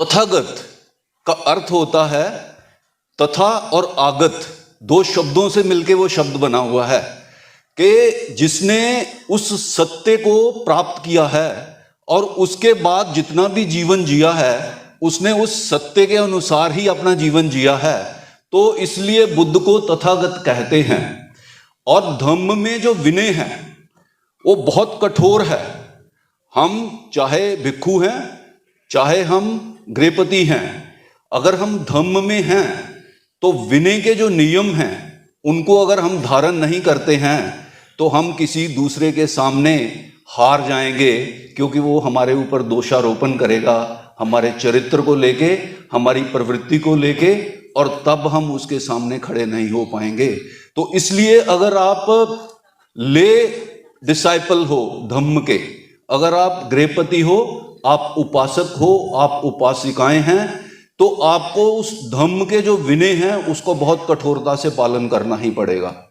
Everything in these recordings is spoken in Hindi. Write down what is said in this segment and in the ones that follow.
तथागत का अर्थ होता है तथा और आगत, दो शब्दों से मिलके वो शब्द बना हुआ है कि जिसने उस सत्य को प्राप्त किया है और उसके बाद जितना भी जीवन जिया है उसने उस सत्य के अनुसार ही अपना जीवन जिया है, तो इसलिए बुद्ध को तथागत कहते हैं। और धम्म में जो विनय है वो बहुत कठोर है। हम चाहे भिक्षु हैं, चाहे हम गृहपति हैं, अगर हम धम्म में हैं तो विनय के जो नियम हैं उनको अगर हम धारण नहीं करते हैं तो हम किसी दूसरे के सामने हार जाएंगे, क्योंकि वो हमारे ऊपर दोषारोपण करेगा हमारे चरित्र को लेके, हमारी प्रवृत्ति को लेके, और तब हम उसके सामने खड़े नहीं हो पाएंगे। तो इसलिए अगर आप ले डिसाइपल हो धम्म के, अगर आप गृहपति हो, आप उपासक हो, आप उपासिकाएं हैं, तो आपको उस धम्म के जो विनय हैं उसको बहुत कठोरता से पालन करना ही पड़ेगा।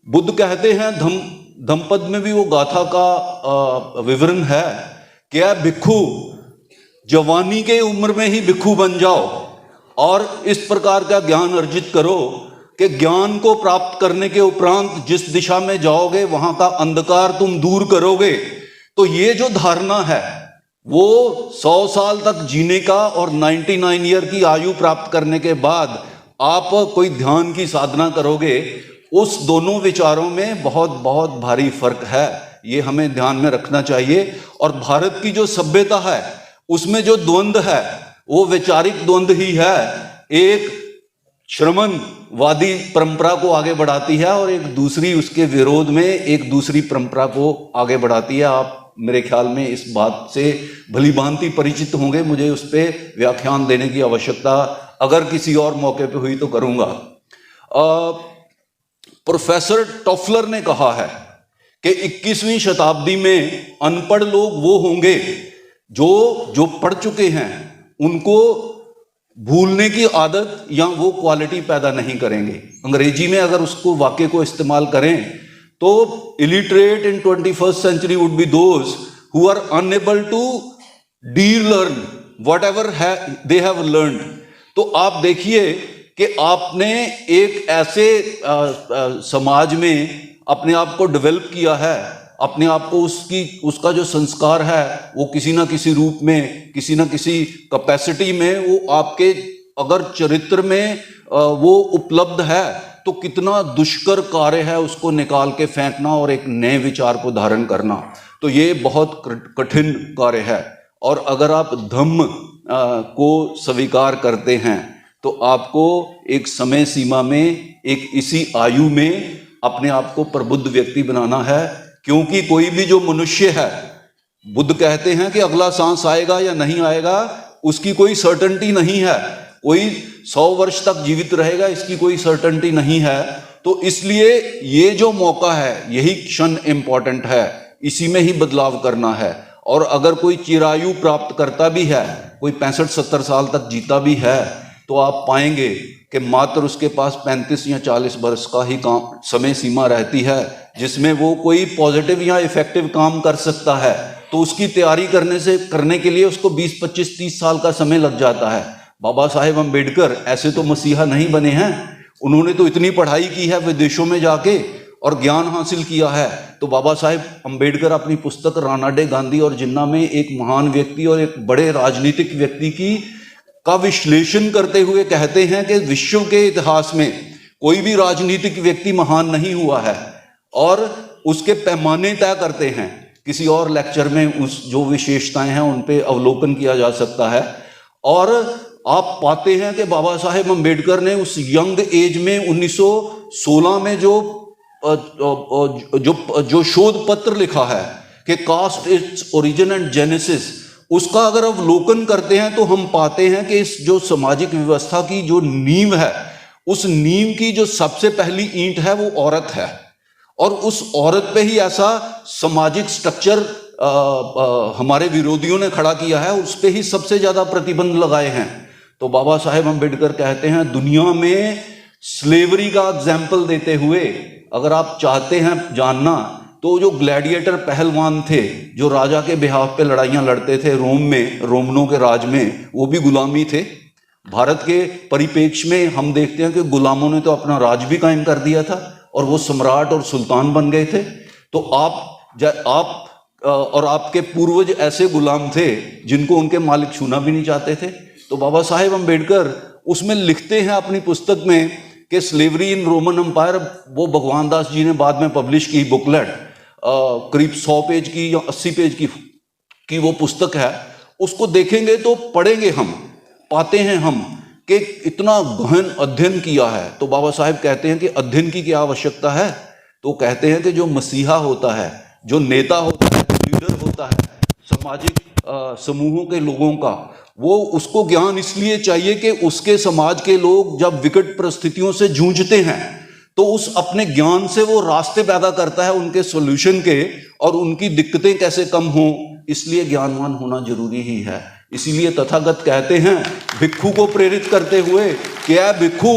बुद्ध कहते हैं धम्मपद में भी वो गाथा का विवरण है कि भिक्षु जवानी के उम्र में ही भिक्षु बन जाओ और इस प्रकार का ज्ञान अर्जित करो कि ज्ञान को प्राप्त करने के उपरांत जिस दिशा में जाओगे वहां का अंधकार तुम दूर करोगे। तो ये जो धारणा है वो 100 साल तक जीने का और 99 ईयर की आयु प्राप्त करने के बाद आप कोई ध्यान की साधना करोगे, उस दोनों विचारों में बहुत बहुत भारी फर्क है। ये हमें ध्यान में रखना चाहिए। और भारत की जो सभ्यता है उसमें जो द्वंद्व है वो वैचारिक द्वंद्व ही है। एक श्रमणवादी परंपरा को आगे बढ़ाती है और एक दूसरी उसके विरोध में एक दूसरी परंपरा को आगे बढ़ाती है। आप मेरे ख्याल में इस बात से भली भांति परिचित होंगे, मुझे उस पर व्याख्यान देने की आवश्यकता अगर किसी और मौके पे हुई तो करूंगा। प्रोफेसर टॉफलर ने कहा है कि 21वीं शताब्दी में अनपढ़ लोग वो होंगे जो पढ़ चुके हैं, उनको भूलने की आदत या वो क्वालिटी पैदा नहीं करेंगे। अंग्रेजी में अगर उसको वाक्य को इस्तेमाल करें तो illiterate in 21st century would be those who are unable to de-learn whatever they have learned। तो आप देखिए कि आपने एक ऐसे समाज में अपने आप को डेवलप किया है, अपने आप को उसका जो संस्कार है वो किसी ना किसी रूप में, किसी ना किसी कैपेसिटी में वो आपके अगर चरित्र में वो उपलब्ध है तो कितना दुष्कर कार्य है उसको निकाल के फेंकना और एक नए विचार को धारण करना। तो ये बहुत कठिन कार्य है। और अगर आप धम्म को स्वीकार करते हैं तो आपको एक समय सीमा में, एक इसी आयु में अपने आप को प्रबुद्ध व्यक्ति बनाना है। क्योंकि कोई भी जो मनुष्य है, बुद्ध कहते हैं कि अगला सांस आएगा या नहीं आएगा उसकी कोई सर्टेनिटी नहीं है, कोई 100 वर्ष तक जीवित रहेगा इसकी कोई सर्टेनिटी नहीं है। तो इसलिए ये जो मौका है, यही क्षण इंपॉर्टेंट है, इसी में ही बदलाव करना है। और अगर कोई चिरायु प्राप्त करता भी है, कोई 65-70 साल तक जीता भी है, तो आप पाएंगे कि मात्र उसके पास 35 या 40 वर्ष का ही काम समय सीमा रहती है जिसमें वो कोई पॉजिटिव या इफेक्टिव काम कर सकता है। तो उसकी तैयारी करने के लिए उसको 20, 25, 30 साल का समय लग जाता है। बाबा साहेब अम्बेडकर ऐसे तो मसीहा नहीं बने हैं, उन्होंने तो इतनी पढ़ाई की है विदेशों में जाके और ज्ञान हासिल किया है। तो बाबा साहेब अम्बेडकर अपनी पुस्तक रानाडे गांधी और जिन्ना में एक महान व्यक्ति और एक बड़े राजनीतिक व्यक्ति का विश्लेषण करते हुए कहते हैं कि विश्व के इतिहास में कोई भी राजनीतिक व्यक्ति महान नहीं हुआ है, और उसके पैमाने तय करते हैं। किसी और लेक्चर में उस जो विशेषताएं हैं उन पे अवलोकन किया जा सकता है। और आप पाते हैं कि बाबा साहेब अम्बेडकर ने उस यंग एज में 1916 में जो शोध पत्र लिखा है कि caste its origin and genesis, उसका अगर अवलोकन करते हैं तो हम पाते हैं कि इस जो सामाजिक व्यवस्था की जो नींव है, उस नींव की जो सबसे पहली ईंट है वो औरत है। और उस औरत पे ही ऐसा सामाजिक स्ट्रक्चर हमारे विरोधियों ने खड़ा किया है, उस पे ही सबसे ज्यादा प्रतिबंध लगाए हैं। तो बाबा साहेब अम्बेडकर कहते हैं दुनिया में स्लेवरी का एग्जाम्पल देते हुए, अगर आप चाहते हैं जानना तो जो ग्लैडिएटर पहलवान थे, जो राजा के बिहाफ पे लड़ाइयाँ लड़ते थे रोम में, रोमनों के राज में, वो भी गुलामी थे। भारत के परिप्रेक्ष्य में हम देखते हैं कि गुलामों ने तो अपना राज भी कायम कर दिया था और वो सम्राट और सुल्तान बन गए थे। तो आप और आपके पूर्वज ऐसे गुलाम थे जिनको उनके मालिक छूना भी नहीं चाहते थे। तो बाबा साहेब अम्बेडकर उसमें लिखते हैं अपनी पुस्तक में कि स्लेवरी इन रोमन एम्पायर, वो भगवान दास जी ने बाद में पब्लिश की बुकलेट, करीब 100 पेज की या 80 पेज की वो पुस्तक है। उसको देखेंगे तो पढ़ेंगे हम, पाते हैं हम कि इतना गहन अध्ययन किया है। तो बाबा साहेब कहते हैं कि अध्ययन की क्या आवश्यकता है? तो कहते हैं कि जो मसीहा होता है, जो नेता होता है, जो लीडर होता है सामाजिक समूहों के लोगों का, वो उसको ज्ञान इसलिए चाहिए कि उसके समाज के लोग जब विकट परिस्थितियों से जूझते हैं तो उस अपने ज्ञान से वो रास्ते पैदा करता है उनके सॉल्यूशन के, और उनकी दिक्कतें कैसे कम हों, इसलिए ज्ञानवान होना जरूरी ही है। इसीलिए तथागत कहते हैं भिक्खु को प्रेरित करते हुए कि ऐ भिक्खु,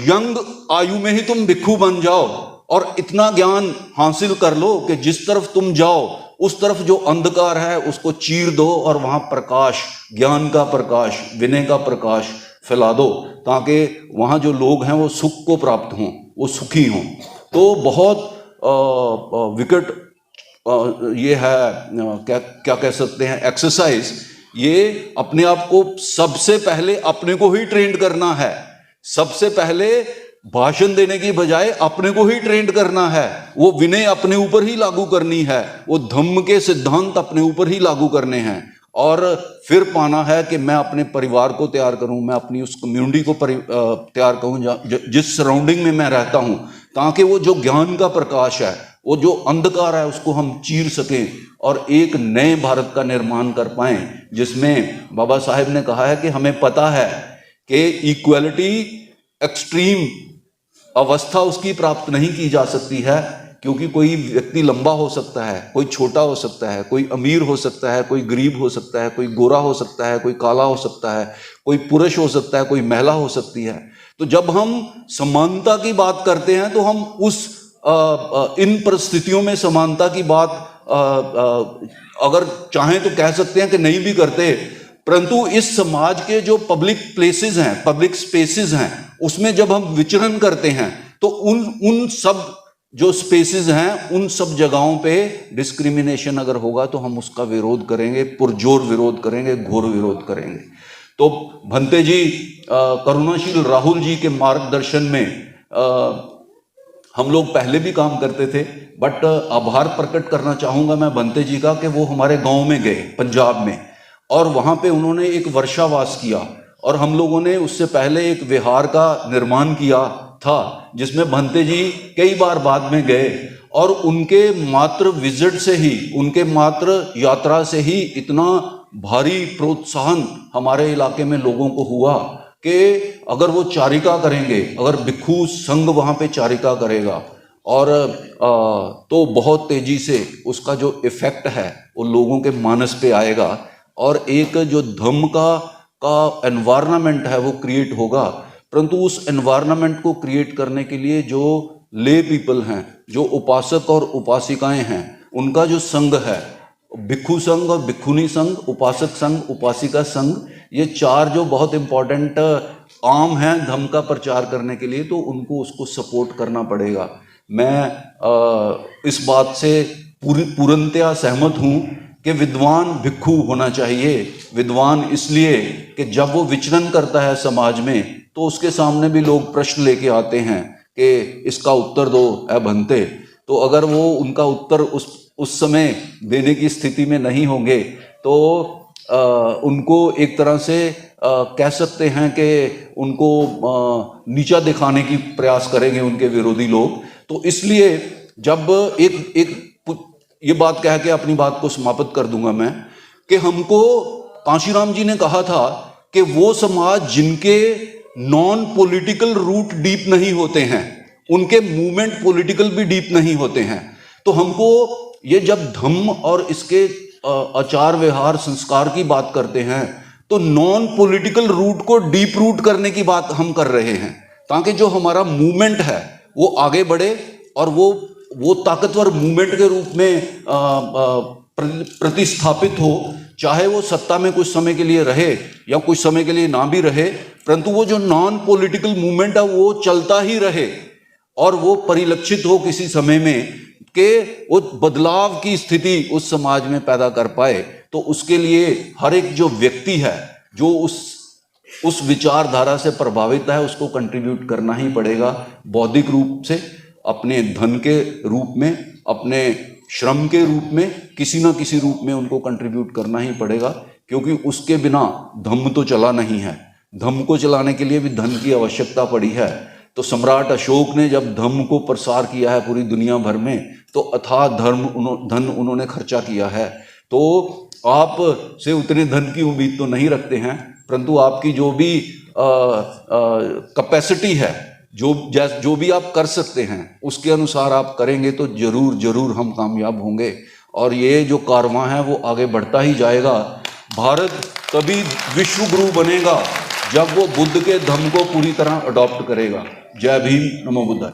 यंग आयु में ही तुम भिक्खु बन जाओ और इतना ज्ञान हासिल कर लो कि जिस तरफ तुम जाओ उस तरफ जो अंधकार है उसको चीर दो और वहां प्रकाश, ज्ञान का प्रकाश, विनय का प्रकाश फैला दो, ताकि वहां जो लोग हैं वो सुख को प्राप्त हों, वो सुखी हों। तो बहुत विकट ये है, क्या कह सकते हैं, एक्सरसाइज। ये अपने आप को सबसे पहले अपने को ही ट्रेंड करना है। सबसे पहले भाषण देने की बजाय अपने को ही ट्रेंड करना है। वो विनय अपने ऊपर ही लागू करनी है, वो धम्म के सिद्धांत अपने ऊपर ही लागू करने हैं, और फिर पाना है कि मैं अपने परिवार को तैयार करूं, मैं अपनी उस कम्युनिटी को तैयार करूं जिस सराउंडिंग में मैं रहता हूं, ताकि वो जो ज्ञान का प्रकाश है, वो जो अंधकार है, उसको हम चीर सकें और एक नए भारत का निर्माण कर पाएं, जिसमें बाबा साहेब ने कहा है कि हमें पता है कि इक्वलिटी एक्सट्रीम अवस्था उसकी प्राप्त नहीं की जा सकती है, क्योंकि कोई व्यक्ति लंबा हो सकता है, कोई छोटा हो सकता है, कोई अमीर हो सकता है, कोई गरीब हो सकता है, कोई गोरा हो सकता है, कोई काला हो सकता है, कोई पुरुष हो सकता है, कोई महिला हो सकती है। तो जब हम समानता की बात करते हैं तो हम उस इन परिस्थितियों में समानता की बात अगर चाहें तो कह सकते हैं कि नहीं भी करते, परंतु इस समाज के जो पब्लिक प्लेसेस हैं, पब्लिक स्पेसेस हैं, उसमें जब हम विचरण करते हैं तो उन सब जो स्पेसेस हैं, उन सब जगहों पे डिस्क्रिमिनेशन अगर होगा तो हम उसका विरोध करेंगे, पुरजोर विरोध करेंगे, घोर विरोध करेंगे। तो भंते जी, करुणाशील राहुल जी के मार्गदर्शन में हम लोग पहले भी काम करते थे, बट आभार प्रकट करना चाहूँगा मैं भंते जी का कि वो हमारे गांव में गए पंजाब में, और वहाँ पे उन्होंने एक वर्षावास किया, और हम लोगों ने उससे पहले एक विहार का निर्माण किया था, जिसमें भंते जी कई बार बाद में गए, और उनके मात्र विजिट से ही, उनके मात्र यात्रा से ही इतना भारी प्रोत्साहन हमारे इलाके में लोगों को हुआ कि अगर वो चारिका करेंगे, अगर भिक्खु संघ वहाँ पे चारिका करेगा, और तो बहुत तेजी से उसका जो इफेक्ट है वो लोगों के मानस पे आएगा, और एक जो धम्म का एनवायरनमेंट है वो क्रिएट होगा। परंतु उस एनवायरनमेंट को क्रिएट करने के लिए जो ले पीपल हैं, जो उपासक और उपासिकाएं हैं, उनका जो संघ है, भिक्खु संघ और भिक्खुनी संघ, उपासक संघ, उपासिका संघ, ये चार जो बहुत इंपॉर्टेंट आर्म हैं धम्म का प्रचार करने के लिए, तो उनको उसको सपोर्ट करना पड़ेगा। मैं इस बात से पूर्णतया सहमत हूँ कि विद्वान भिक्खु होना चाहिए। विद्वान इसलिए कि जब वो विचरण करता है समाज में तो उसके सामने भी लोग प्रश्न लेके आते हैं कि इसका उत्तर दो ए भंते। तो अगर वो उनका उत्तर उस समय देने की स्थिति में नहीं होंगे तो उनको एक तरह से कह सकते हैं कि उनको नीचा दिखाने की प्रयास करेंगे उनके विरोधी लोग। तो इसलिए जब एक ये बात कह के अपनी बात को समाप्त कर दूंगा मैं, कि हमको कांशीराम जी ने कहा था कि वो समाज जिनके नॉन पॉलिटिकल रूट डीप नहीं होते हैं, उनके मूवमेंट पॉलिटिकल भी डीप नहीं होते हैं। तो हमको ये जब धम्म और इसके आचार व्यवहार संस्कार की बात करते हैं तो नॉन पॉलिटिकल रूट को डीप रूट करने की बात हम कर रहे हैं, ताकि जो हमारा मूवमेंट है वो आगे बढ़े और वो वो ताकतवर मूवमेंट के रूप में प्रतिस्थापित हो, चाहे वो सत्ता में कुछ समय के लिए रहे या कुछ समय के लिए ना भी रहे, परंतु वो जो नॉन पॉलिटिकल मूवमेंट है वो चलता ही रहे और वो परिलक्षित हो किसी समय में कि वो बदलाव की स्थिति उस समाज में पैदा कर पाए। तो उसके लिए हर एक जो व्यक्ति है जो उस विचारधारा से प्रभावित है उसको कंट्रीब्यूट करना ही पड़ेगा, बौद्धिक रूप से, अपने धन के रूप में, अपने श्रम के रूप में, किसी ना किसी रूप में उनको कंट्रीब्यूट करना ही पड़ेगा, क्योंकि उसके बिना धम्म तो चला नहीं है। धम्म को चलाने के लिए भी धन की आवश्यकता पड़ी है। तो सम्राट अशोक ने जब धम्म को प्रसार किया है पूरी दुनिया भर में, तो अथाह धन उन्होंने खर्चा किया है। तो आप से उतने धन की उम्मीद तो नहीं रखते हैं, परंतु आपकी जो भी कैपेसिटी है, जो भी आप कर सकते हैं उसके अनुसार आप करेंगे तो जरूर हम कामयाब होंगे। और ये जो कारवां है वो आगे बढ़ता ही जाएगा। भारत तभी विश्व गुरु बनेगा जब वो बुद्ध के धम्म को पूरी तरह अडॉप्ट करेगा। जय भीम, नमो बुद्धाय।